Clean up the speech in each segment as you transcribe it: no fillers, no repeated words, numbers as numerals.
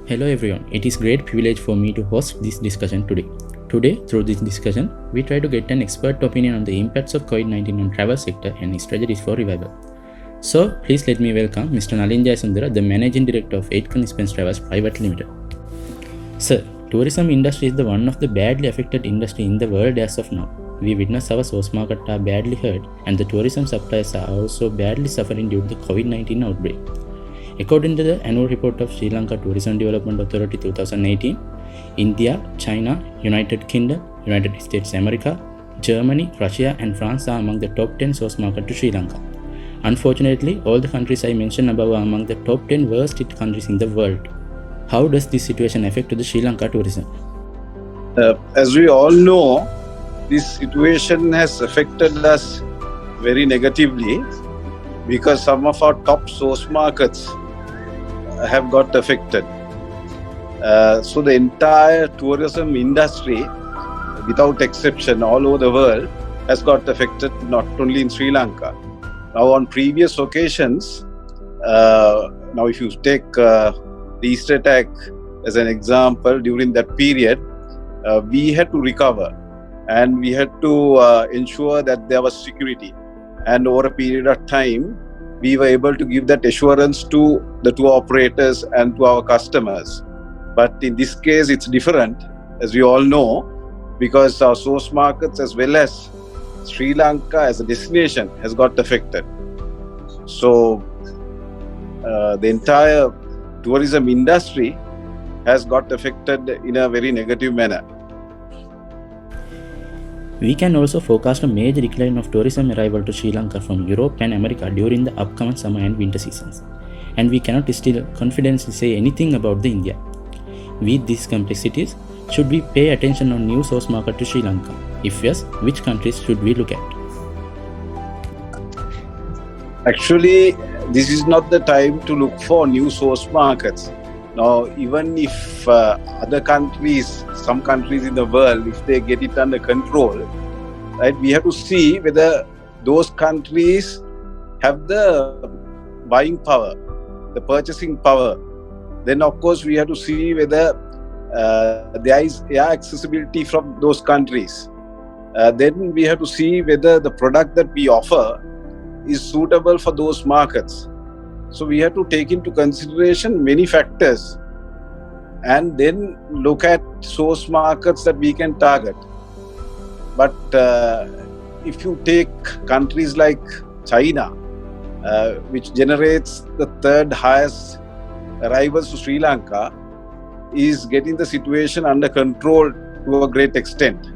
Hello everyone, it is great privilege for me to host this discussion today. Today, through this discussion, we try to get an expert opinion on the impacts of COVID-19 on travel sector and strategies for revival. So, please let me welcome Mr. Nalin Jayasundara, the Managing Director of 8 Expense Travels Private Limited. Sir, tourism industry is the one of the badly affected industry in the world as of now. We witness our source market are badly hurt and the tourism suppliers are also badly suffering due to the COVID-19 outbreak. According to the annual report of Sri Lanka Tourism Development Authority 2018, India, China, United Kingdom, United States America, Germany, Russia and France are among the top 10 source market to Sri Lanka. Unfortunately, all the countries I mentioned above are among the top 10 worst hit countries in the world. How does this situation affect the Sri Lanka tourism? As we all know, this situation has affected us very negatively because some of our top source markets have got affected. So the entire tourism industry, without exception, all over the world, has got affected, not only in Sri Lanka. Now, on previous occasions, now if you take the Easter attack as an example, during that period, we had to recover and we had to ensure that there was security. And over a period of time, we were able to give that assurance to the tour operators and to our customers. But in this case, it's different, as we all know, because our source markets as well as Sri Lanka as a destination has got affected. So the entire tourism industry has got affected in a very negative manner. We can also forecast a major decline of tourism arrival to Sri Lanka from Europe and America during the upcoming summer and winter seasons. And we cannot still confidently say anything about the India. With these complexities, should we pay attention on new source market to Sri Lanka? If yes, which countries should we look at? Actually, this is not the time to look for new source markets. Now, even if other countries, some countries in the world, if they get it under control, right, we have to see whether those countries have the buying power, the purchasing power. Then, of course, we have to see whether there is air accessibility from those countries. Then we have to see whether the product that we offer is suitable for those markets. So we have to take into consideration many factors and then look at source markets that we can target. But if you take countries like China, which generates the third highest arrivals to Sri Lanka, is getting the situation under control to a great extent.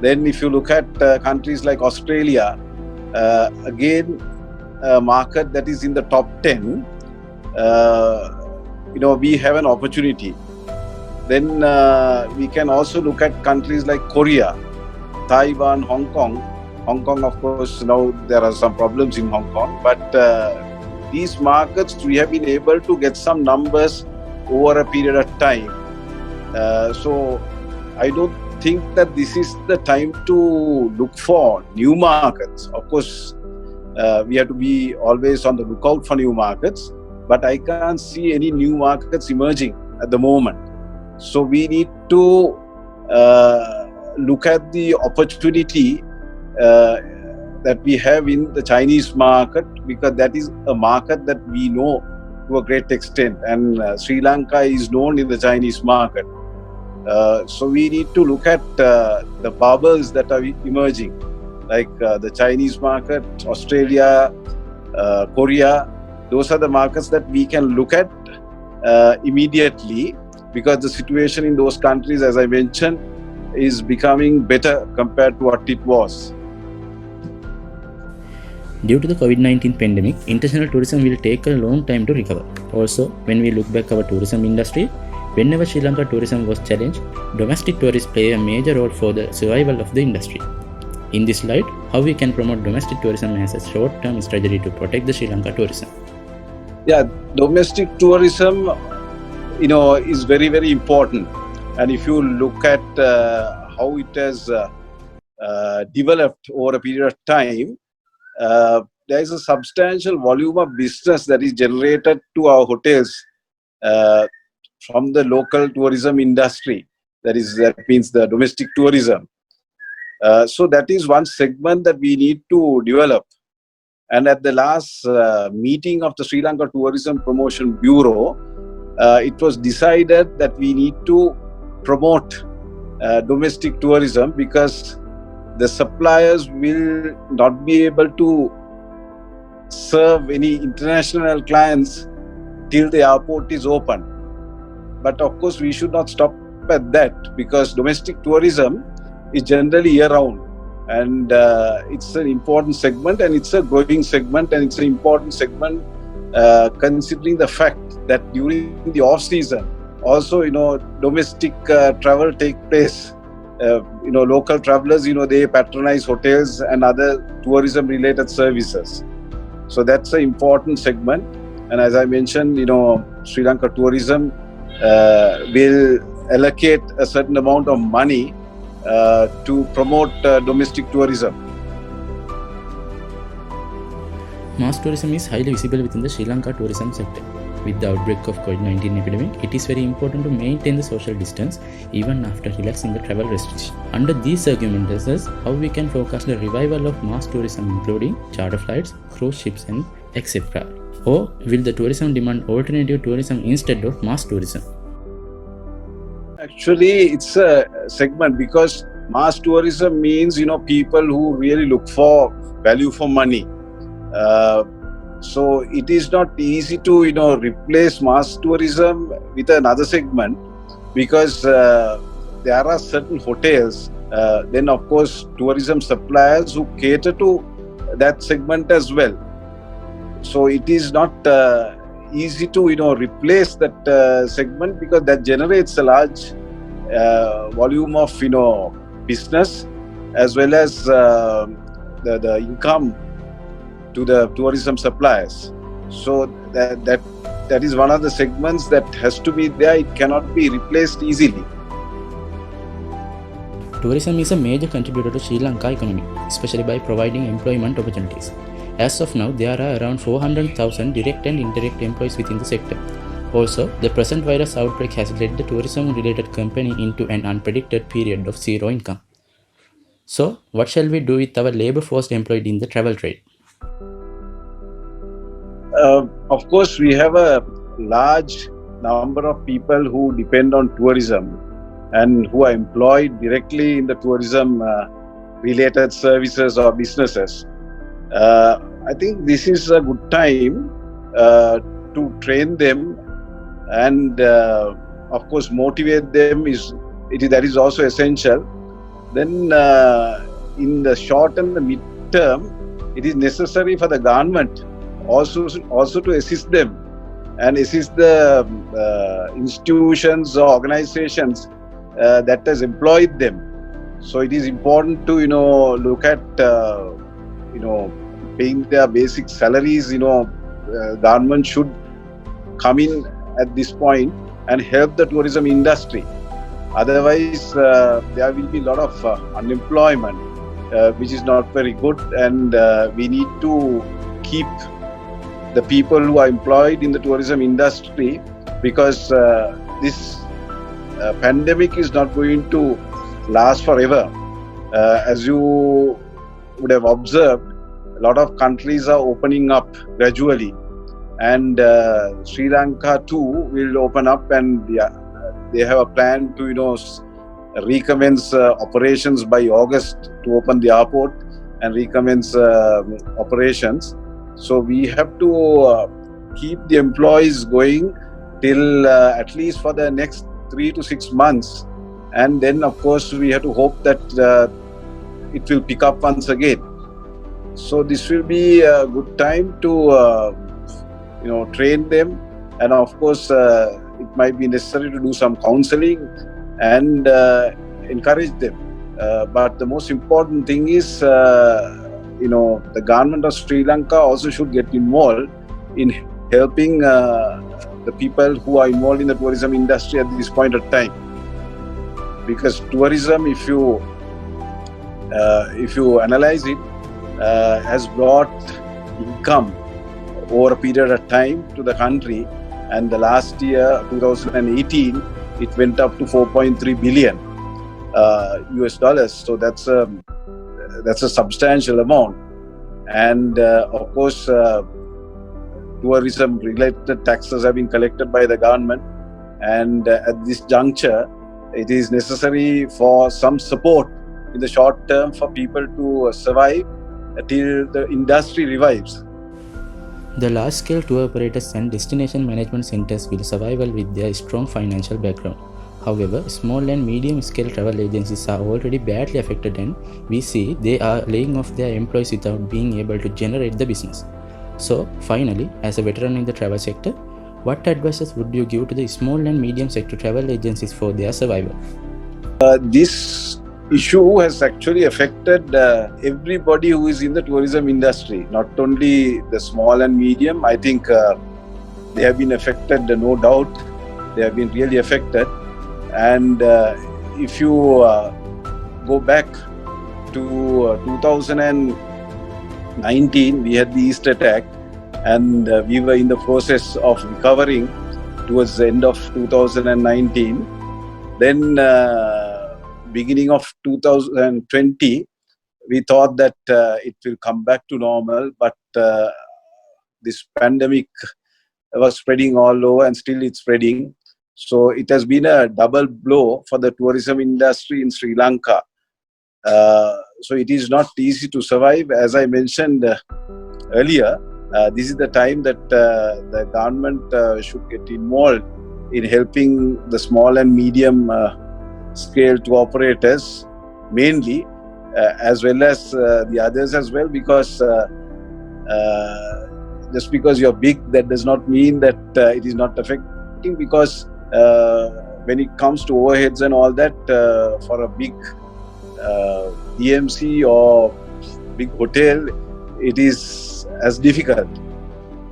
Then if you look at countries like Australia, again, a market that is in the top 10, we have an opportunity. Then we can also look at countries like Korea, Taiwan, Hong Kong. Hong Kong, of course, now there are some problems in Hong Kong, but these markets, we have been able to get some numbers over a period of time. So I don't think that this is the time to look for new markets. Of course, we have to be always on the lookout for new markets, but I can't see any new markets emerging at the moment. So we need to look at the opportunity that we have in the Chinese market, because that is a market that we know to a great extent, and Sri Lanka is known in the Chinese market. So we need to look at the bubbles that are emerging, like the Chinese market, Australia, Korea. Those are the markets that we can look at immediately, because the situation in those countries, as I mentioned, is becoming better compared to what it was. Due to the COVID-19 pandemic, international tourism will take a long time to recover. Also, when we look back our tourism industry, whenever Sri Lanka tourism was challenged, domestic tourists play a major role for the survival of the industry. In this light, how we can promote domestic tourism as a short-term strategy to protect the Sri Lanka tourism? Yeah, domestic tourism, is very, very important. And if you look at how it has developed over a period of time, there is a substantial volume of business that is generated to our hotels from the local tourism industry. That means the domestic tourism. So that is one segment that we need to develop. And at the last meeting of the Sri Lanka Tourism Promotion Bureau, it was decided that we need to promote domestic tourism, because the suppliers will not be able to serve any international clients till the airport is open. But of course, we should not stop at that, because domestic tourism is generally year-round, and it's an important segment, and it's a growing segment, and it's an important segment considering the fact that during the off-season, also, domestic travel take place. Local travelers, they patronize hotels and other tourism-related services. So that's an important segment. And as I mentioned, Sri Lanka Tourism will allocate a certain amount of money to promote domestic tourism. Mass tourism is highly visible within the Sri Lanka tourism sector. With the outbreak of COVID-19 epidemic, it is very important to maintain the social distance even after relaxing the travel restrictions. Under these circumstances, how we can forecast the revival of mass tourism, including charter flights, cruise ships, and etc. Or will the tourism demand alternative tourism instead of mass tourism? Actually, it's a segment, because mass tourism means, people who really look for value for money. So it is not easy to, replace mass tourism with another segment, because there are certain hotels, then of course tourism suppliers who cater to that segment as well. So it is not easy to, replace that segment, because that generates a large volume of, business, as well as the income to the tourism suppliers. So that is one of the segments that has to be there. It cannot be replaced easily. Tourism is a major contributor to Sri Lanka economy, especially by providing employment opportunities. As of now, there are around 400,000 direct and indirect employees within the sector. Also, the present virus outbreak has led the tourism-related company into an unpredicted period of zero income. So, what shall we do with our labor force employed in the travel trade? Of course, we have a large number of people who depend on tourism and who are employed directly in the tourism related services or businesses. I think this is a good time to train them and of course motivate them. That is also essential. Then in the short and the mid term, it is necessary for the government also to assist them and assist the institutions or organizations that has employed them. So it is important to look at paying their basic salaries. Government should come in at this point and help the tourism industry. Otherwise, there will be a lot of unemployment, which is not very good, and we need to keep the people who are employed in the tourism industry, because this pandemic is not going to last forever. As you would have observed, a lot of countries are opening up gradually, and Sri Lanka too will open up, and they have a plan to recommence operations by August, to open the airport and recommence operations. So we have to keep the employees going till at least for the next 3 to 6 months, and then of course we have to hope that it will pick up once again. So this will be a good time to train them, and of course it might be necessary to do some counseling and encourage them. But the most important thing is the government of Sri Lanka also should get involved in helping the people who are involved in the tourism industry at this point of time. Because tourism, if you analyze it, has brought income over a period of time to the country, and the last year, 2018, it went up to 4.3 billion US dollars. So that's a substantial amount. And of course, tourism-related taxes have been collected by the government. And at this juncture, it is necessary for some support in the short term for people to survive till the industry revives. The large-scale tour operators and destination management centers will survive with their strong financial background. However, small and medium-scale travel agencies are already badly affected, and we see they are laying off their employees without being able to generate the business. So, finally, as a veteran in the travel sector, what advices would you give to the small and medium sector travel agencies for their survival? This issue has actually affected everybody who is in the tourism industry, not only the small and medium. I think they have been affected, no doubt. They have been really affected. And if you go back to 2019, we had the East attack, and we were in the process of recovering towards the end of 2019. Then beginning of 2020, we thought that it will come back to normal, but this pandemic was spreading all over, and still it's spreading. So it has been a double blow for the tourism industry in Sri Lanka. So it is not easy to survive. As I mentioned earlier, this is the time that the government should get involved in helping the small and medium scale tour operators mainly, as well as the others as well, because just because you're big, that does not mean that it is not affecting, because when it comes to overheads and all that, for a big DMC or big hotel, it is as difficult.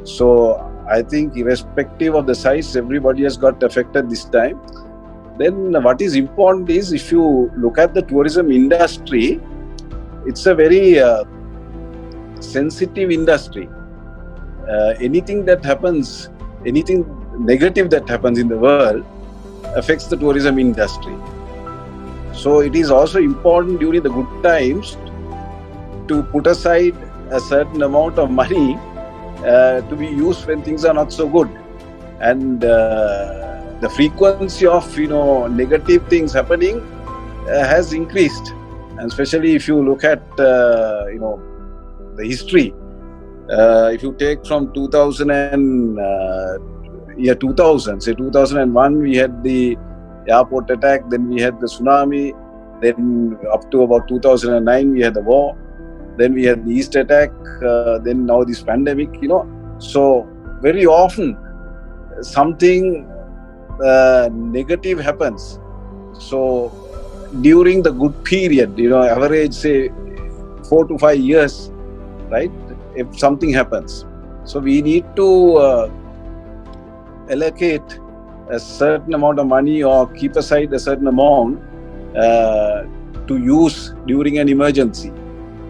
So I think irrespective of the size, everybody has got affected this time. Then what is important is, if you look at the tourism industry, it's a very sensitive industry. Anything that happens, anything negative that happens in the world affects the tourism industry. So it is also important during the good times to put aside a certain amount of money to be used when things are not so good. And the frequency of negative things happening has increased, and especially if you look at the history. If you take from 2000, say 2001, we had the airport attack, then we had the tsunami, then up to about 2009 we had the war, then we had the East attack, then now this pandemic. So very often something negative happens. So during the good period, average say 4 to 5 years, right, if something happens, so we need to allocate a certain amount of money or keep aside a certain amount to use during an emergency.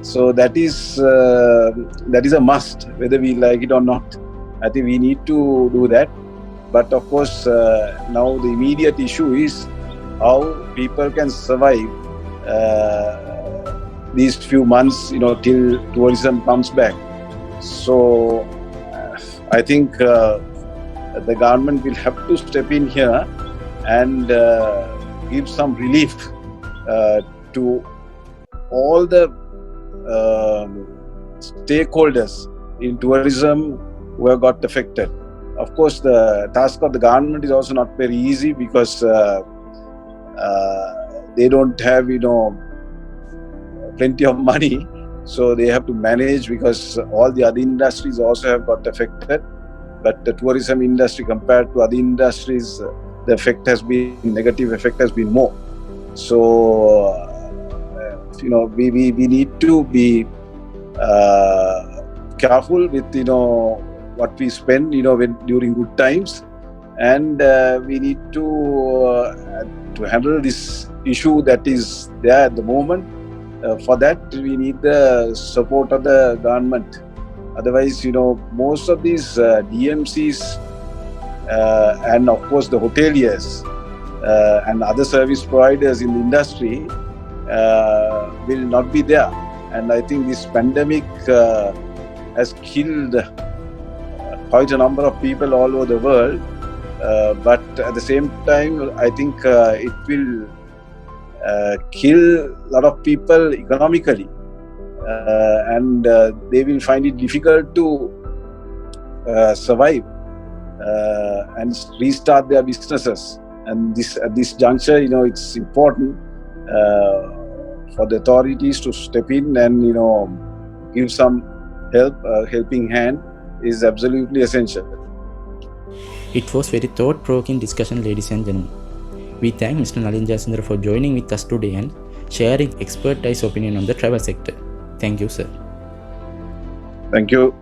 So that is a must, whether we like it or not. I think we need to do that. But of course, now the immediate issue is how people can survive these few months, till tourism comes back. So I think the government will have to step in here and give some relief to all the stakeholders in tourism who have got affected. Of course, the task of the government is also not very easy, because they don't have plenty of money, so they have to manage, because all the other industries also have got affected. But the tourism industry, compared to other industries, the negative effect has been more. So we need to be careful with what we spend during good times, and we need to handle this issue that is there at the moment. For that, we need the support of the government. Otherwise, most of these DMCs and of course the hoteliers and other service providers in the industry will not be there. And I think this pandemic has killed quite a number of people all over the world. But at the same time, I think it will kill a lot of people economically, and they will find it difficult to survive and restart their businesses. And at this juncture, it's important for the authorities to step in and give some help. Helping hand is absolutely essential. It was very thought-provoking discussion, ladies and gentlemen. We thank Mr. Nalin Jayasundara for joining with us today and sharing expertise opinion on the travel sector. Thank you, sir. Thank you.